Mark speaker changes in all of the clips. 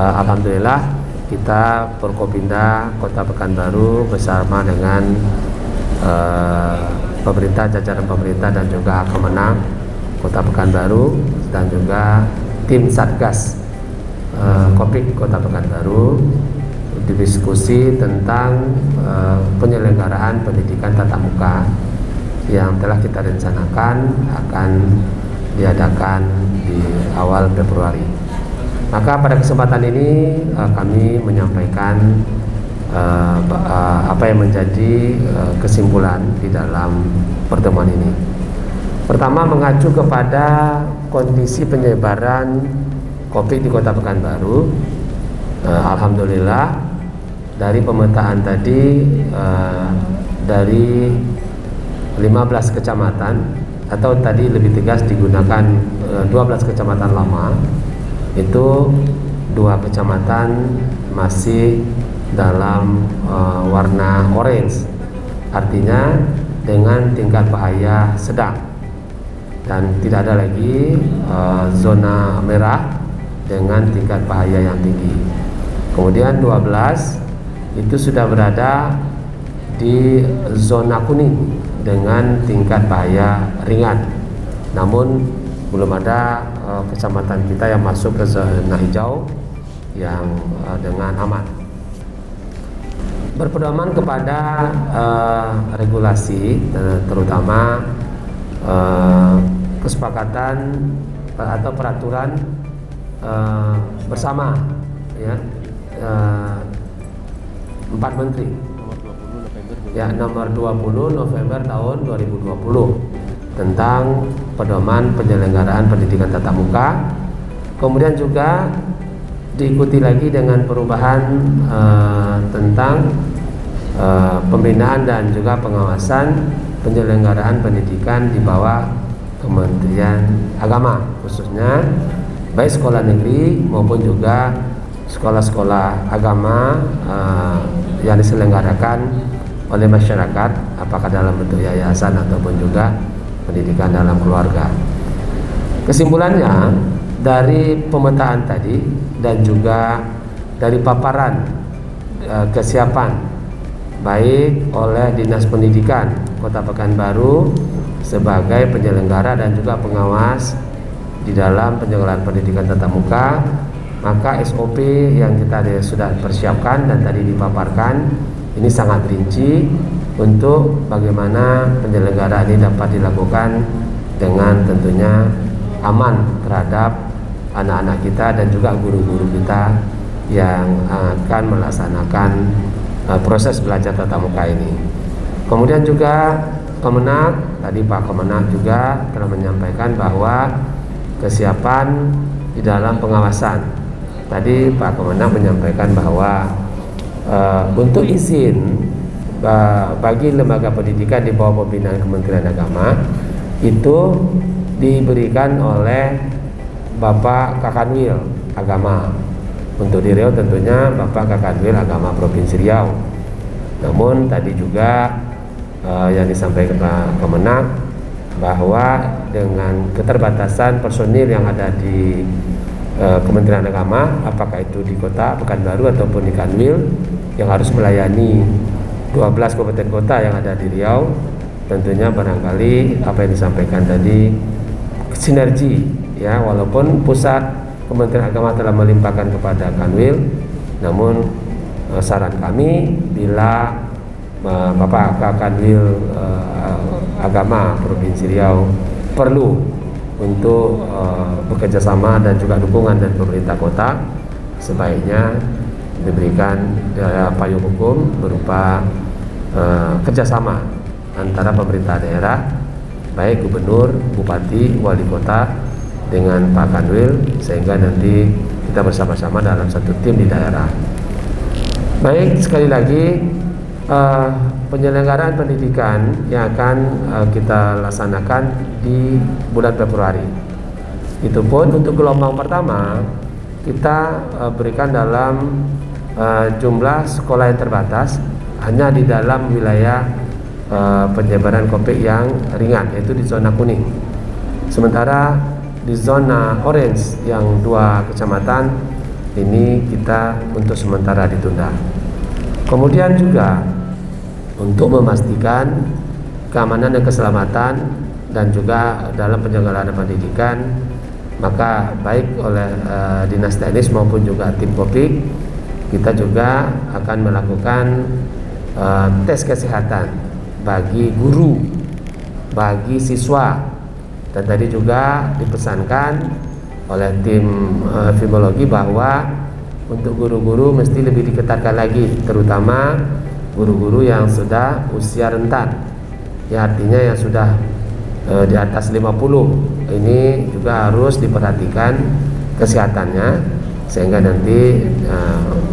Speaker 1: Alhamdulillah kita Forkopimda Kota Pekanbaru bersama dengan pemerintah, jajaran pemerintah dan juga Kemenang Kota Pekanbaru dan juga tim Satgas Covid Kota Pekanbaru berdiskusi tentang penyelenggaraan pendidikan tatap muka yang telah kita rencanakan akan diadakan di awal Februari. Maka pada kesempatan ini kami menyampaikan apa yang menjadi kesimpulan di dalam pertemuan ini. Pertama, mengacu kepada kondisi penyebaran COVID di Kota Pekanbaru, alhamdulillah dari pemetaan tadi dari 15 kecamatan atau tadi lebih tegas digunakan 12 kecamatan lama, itu 2 kecamatan masih dalam warna orange, artinya dengan tingkat bahaya sedang, dan tidak ada lagi zona merah dengan tingkat bahaya yang tinggi. Kemudian 12 itu sudah berada di zona kuning dengan tingkat bahaya ringan, namun belum ada kecamatan kita yang masuk ke zona hijau yang dengan aman. Berpedoman kepada regulasi, terutama kesepakatan atau peraturan bersama, ya, 4 menteri ya, nomor 20 November tahun 2020 tentang pedoman penyelenggaraan pendidikan tatap muka. Kemudian juga diikuti lagi dengan perubahan tentang pembinaan dan juga pengawasan penyelenggaraan pendidikan di bawah Kementerian Agama, khususnya baik sekolah negeri maupun juga sekolah-sekolah agama yang diselenggarakan oleh masyarakat, apakah dalam bentuk yayasan ataupun juga pendidikan dalam keluarga. Kesimpulannya dari pemetaan tadi dan juga dari paparan kesiapan baik oleh Dinas Pendidikan Kota Pekanbaru sebagai penyelenggara dan juga pengawas di dalam penyelenggaraan pendidikan tatap muka, maka SOP yang kita sudah persiapkan dan tadi dipaparkan ini sangat rinci untuk bagaimana penyelenggaraan ini dapat dilakukan dengan tentunya aman terhadap anak-anak kita dan juga guru-guru kita yang akan melaksanakan proses belajar tatap muka ini. Kemudian juga Kemenang, tadi Pak Kemenang juga telah menyampaikan bahwa kesiapan di dalam pengawasan. Tadi Pak Kemenang menyampaikan bahwa untuk izin bagi lembaga pendidikan di bawah pembinaan Kementerian Agama itu diberikan oleh Bapak Kakanwil Agama. Untuk di Riau tentunya Bapak Kakanwil Agama Provinsi Riau. Namun tadi juga yang disampaikan Pak Kemenang bahwa dengan keterbatasan personil yang ada di Kementerian Agama, apakah itu di Kota Pekanbaru ataupun di Kanwil yang harus melayani 12 kabupaten kota yang ada di Riau, tentunya barangkali apa yang disampaikan tadi sinergi, ya, walaupun pusat Kementerian Agama telah melimpahkan kepada Kanwil, namun saran kami bila Bapak Kanwil Agama Provinsi Riau perlu untuk bekerja sama dan juga dukungan dari pemerintah kota, sebaiknya diberikan payung hukum berupa kerjasama antara pemerintah daerah, baik gubernur, bupati, wali kota dengan Pak Kanwil, sehingga nanti kita bersama-sama dalam satu tim di daerah. Baik, sekali lagi penyelenggaraan pendidikan yang akan kita laksanakan di bulan Februari. Itu pun untuk gelombang pertama kita berikan dalam jumlah sekolah yang terbatas, hanya di dalam wilayah penyebaran COVID yang ringan, yaitu di zona kuning. Sementara di zona orange yang 2 kecamatan ini kita untuk sementara ditunda. Kemudian juga untuk memastikan keamanan dan keselamatan dan juga dalam penyelenggaraan pendidikan, maka baik oleh Dinas Teknis maupun juga tim Kopik, kita juga akan melakukan tes kesehatan bagi guru, bagi siswa, dan tadi juga dipesankan oleh tim epidemiologi bahwa untuk guru-guru mesti lebih diketatkan lagi, terutama guru-guru yang sudah usia rentan, ya artinya yang sudah di atas 50, ini juga harus diperhatikan kesehatannya sehingga nanti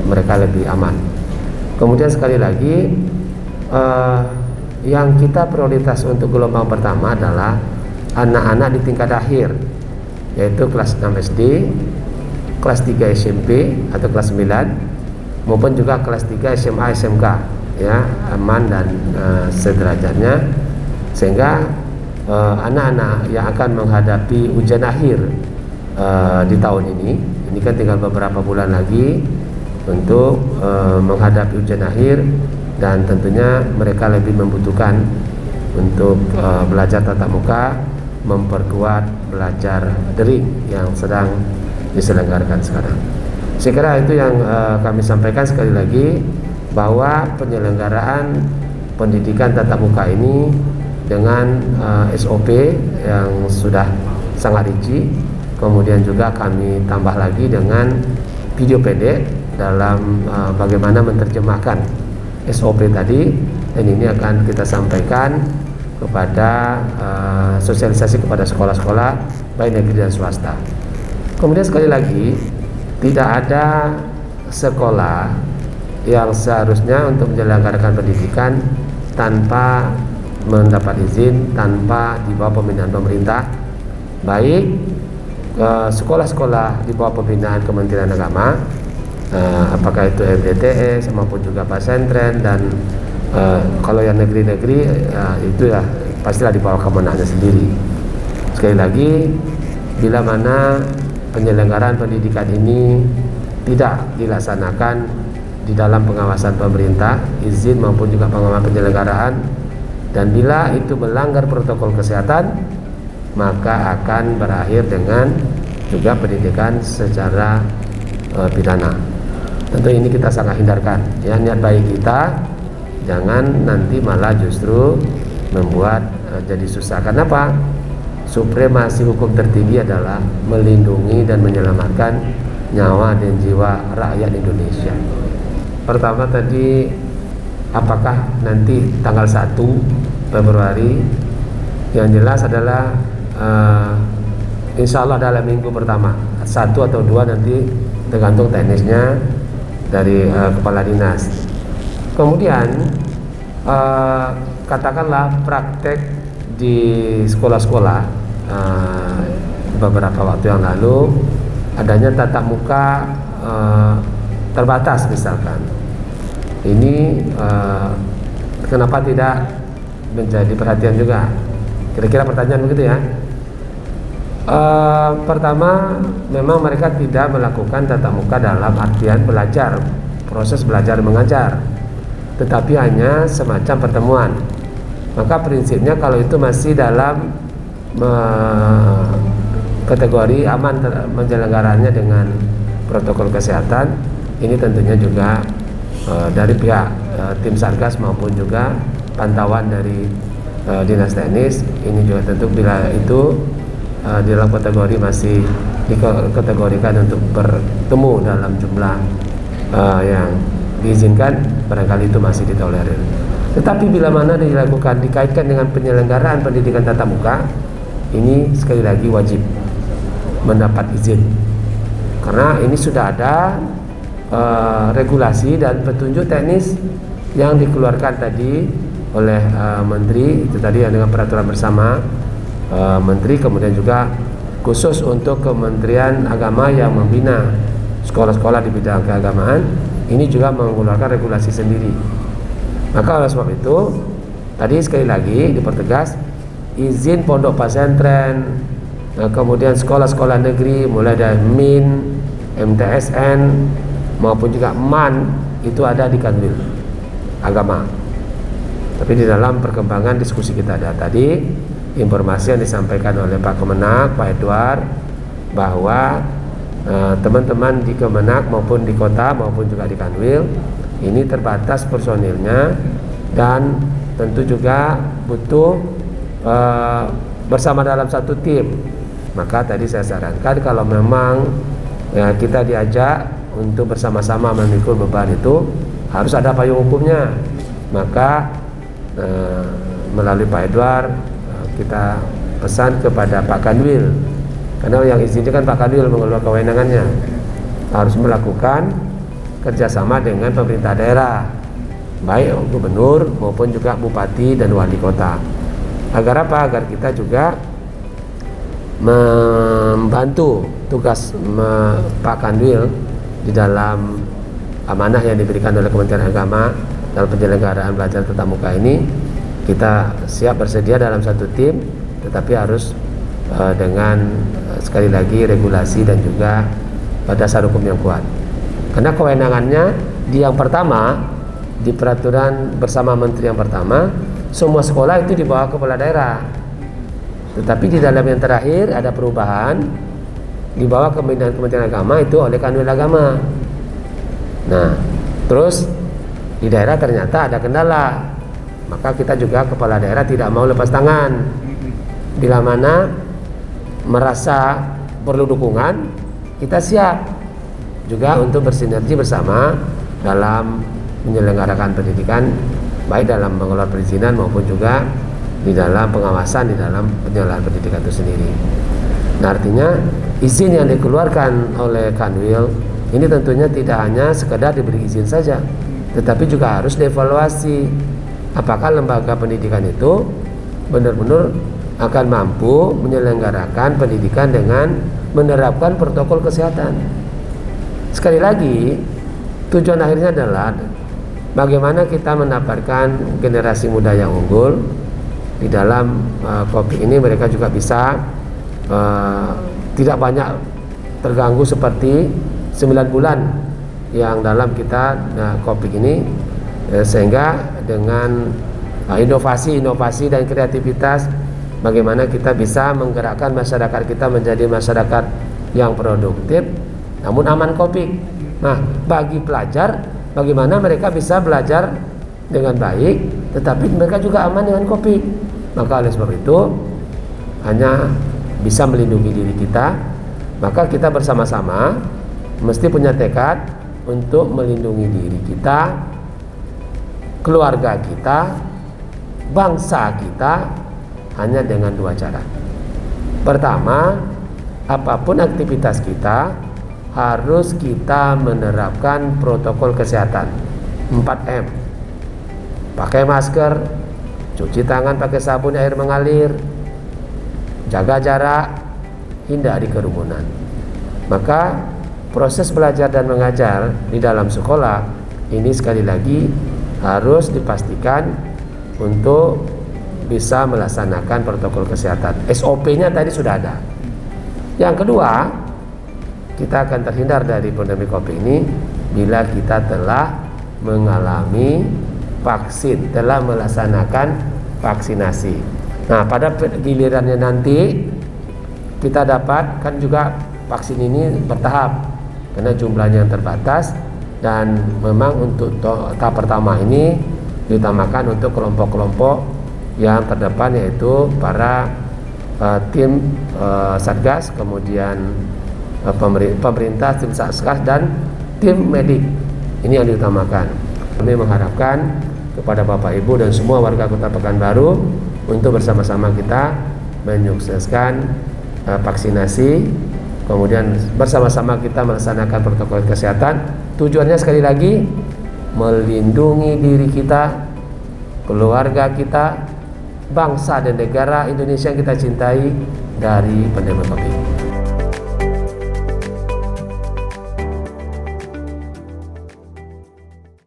Speaker 1: mereka lebih aman. Kemudian sekali lagi yang kita prioritas untuk gelombang pertama adalah anak-anak di tingkat akhir, yaitu kelas 6 SD, kelas 3 SMP atau kelas 9, maupun juga kelas 3 SMA SMK, ya, aman dan sederajatnya, sehingga anak-anak yang akan menghadapi ujian akhir di tahun ini kan tinggal beberapa bulan lagi untuk menghadapi ujian akhir, dan tentunya mereka lebih membutuhkan untuk belajar tatap muka, memperkuat belajar daring yang sedang diselenggarakan sekarang. Saya kira itu yang kami sampaikan. Sekali lagi bahwa penyelenggaraan pendidikan tatap muka ini dengan SOP yang sudah sangat rinci, kemudian juga kami tambah lagi dengan video pendek dalam bagaimana menerjemahkan SOP tadi, dan ini akan kita sampaikan kepada sosialisasi kepada sekolah-sekolah baik negeri dan swasta. Kemudian sekali lagi, tidak ada sekolah yang seharusnya untuk menyelenggarakan pendidikan tanpa mendapat izin, tanpa di bawah pembinaan pemerintah, baik sekolah-sekolah di bawah pembinaan Kementerian Agama, apakah itu MDTS maupun juga pesantren, dan kalau yang negeri-negeri itu ya pastilah di bawah kemenangannya sendiri. Sekali lagi, bila mana penyelenggaraan pendidikan ini tidak dilaksanakan di dalam pengawasan pemerintah, izin maupun juga pengawasan penyelenggaraan, dan bila itu melanggar protokol kesehatan, maka akan berakhir dengan juga pendidikan secara pidana. Tentu ini kita sangat hindarkan, ya, niat baik kita jangan nanti malah justru membuat jadi susah. Kenapa? Supremasi hukum tertinggi adalah melindungi dan menyelamatkan nyawa dan jiwa rakyat Indonesia. Pertama tadi, apakah nanti tanggal 1 Februari? Yang jelas adalah insya Allah dalam minggu pertama, 1 atau 2 nanti tergantung teknisnya dari kepala dinas. Kemudian katakanlah praktek di sekolah-sekolah beberapa waktu yang lalu adanya tatap muka terbatas misalkan. Ini kenapa tidak menjadi perhatian juga? Kira-kira pertanyaan begitu ya. Pertama, memang mereka tidak melakukan tatap muka dalam artian belajar, proses belajar mengajar, tetapi hanya semacam pertemuan. Maka prinsipnya kalau itu masih dalam kategori aman menyelenggaraannya dengan protokol kesehatan, ini tentunya juga dari pihak tim Satgas maupun juga pantauan dari Dinas Teknis, ini juga tentu bila itu di dalam kategori masih dikategorikan untuk bertemu dalam jumlah yang diizinkan, barangkali itu masih ditolerir. Tetapi bila mana dilakukan dikaitkan dengan penyelenggaraan pendidikan tatap muka, ini sekali lagi wajib mendapat izin, karena ini sudah ada regulasi dan petunjuk teknis yang dikeluarkan tadi oleh Menteri, itu tadi yang dengan peraturan bersama Menteri, kemudian juga khusus untuk Kementerian Agama yang membina sekolah-sekolah di bidang keagamaan, ini juga mengeluarkan regulasi sendiri. Maka oleh sebab itu tadi sekali lagi dipertegas, izin pondok pesantren, kemudian sekolah-sekolah negeri mulai dari MIN, MTSN maupun juga MAN itu ada di Kanwil Agama. Tapi di dalam perkembangan diskusi kita ada tadi, informasi yang disampaikan oleh Pak Kemenak, Pak Edward, bahwa teman-teman di Kemenak maupun di kota maupun juga di Kanwil ini terbatas personilnya dan tentu juga butuh bersama dalam satu tim. Maka tadi saya sarankan kalau memang kita diajak untuk bersama-sama memikul beban itu harus ada payung hukumnya. Maka melalui Pak Edward kita pesan kepada Pak Kanwil, karena yang izinnya kan Pak Kanwil mengelola kewenangannya, harus melakukan kerjasama dengan pemerintah daerah, baik gubernur maupun juga bupati dan wali kota. Agar apa? Agar kita juga membantu tugas Pak Kanwil di dalam amanah yang diberikan oleh Kementerian Agama dalam penyelenggaraan belajar tatap muka ini. Kita siap bersedia dalam satu tim, tetapi harus dengan sekali lagi regulasi dan juga dasar hukum yang kuat. Karena kewenangannya di yang pertama, di peraturan bersama menteri yang pertama, semua sekolah itu di bawah kepala daerah. Tetapi di dalam yang terakhir ada perubahan, di bawah Kementerian Agama itu oleh Kanwil Agama. Nah, terus di daerah ternyata ada kendala, maka kita juga kepala daerah tidak mau lepas tangan. Bila mana merasa perlu dukungan, kita siap juga untuk bersinergi bersama dalam menyelenggarakan pendidikan, baik dalam mengelola perizinan maupun juga di dalam pengawasan di dalam penyelenggaraan pendidikan itu sendiri. Nah, artinya izin yang dikeluarkan oleh Kanwil ini tentunya tidak hanya sekedar diberi izin saja, tetapi juga harus dievaluasi apakah lembaga pendidikan itu benar-benar akan mampu menyelenggarakan pendidikan dengan menerapkan protokol kesehatan. Sekali lagi, tujuan akhirnya adalah bagaimana kita mendapatkan generasi muda yang unggul. Di dalam Kopik ini mereka juga bisa tidak banyak terganggu seperti 9 bulan yang dalam kita Kopik ini, sehingga dengan inovasi dan kreativitas bagaimana kita bisa menggerakkan masyarakat kita menjadi masyarakat yang produktif namun aman Kopik. Nah, bagi pelajar bagaimana mereka bisa belajar dengan baik tetapi mereka juga aman dengan Kopik. Maka oleh sebab itu hanya bisa melindungi diri kita, maka kita bersama-sama mesti punya tekad untuk melindungi diri kita, keluarga kita, bangsa kita hanya dengan 2 cara. Pertama, apapun aktivitas kita harus kita menerapkan protokol kesehatan 4M. Pakai masker, cuci tangan pakai sabun air mengalir, jaga jarak, hindari kerumunan. Maka proses belajar dan mengajar di dalam sekolah ini sekali lagi harus dipastikan untuk bisa melaksanakan protokol kesehatan. SOP-nya tadi sudah ada. Yang kedua, kita akan terhindar dari pandemi Covid ini bila kita telah mengalami vaksin, telah melaksanakan vaksinasi. Nah, pada gilirannya nanti kita dapat kan juga vaksin ini bertahap karena jumlahnya yang terbatas, dan memang untuk tahap pertama ini diutamakan untuk kelompok-kelompok yang terdepan, yaitu para tim Satgas, kemudian pemerintah, tim Satgas dan tim medik. Ini yang diutamakan. Kami mengharapkan kepada Bapak Ibu dan semua warga Kota Pekanbaru untuk bersama-sama kita menyukseskan vaksinasi, kemudian bersama-sama kita melaksanakan protokol kesehatan. Tujuannya sekali lagi melindungi diri kita, keluarga kita, bangsa dan negara Indonesia yang kita cintai dari pandemi Covid.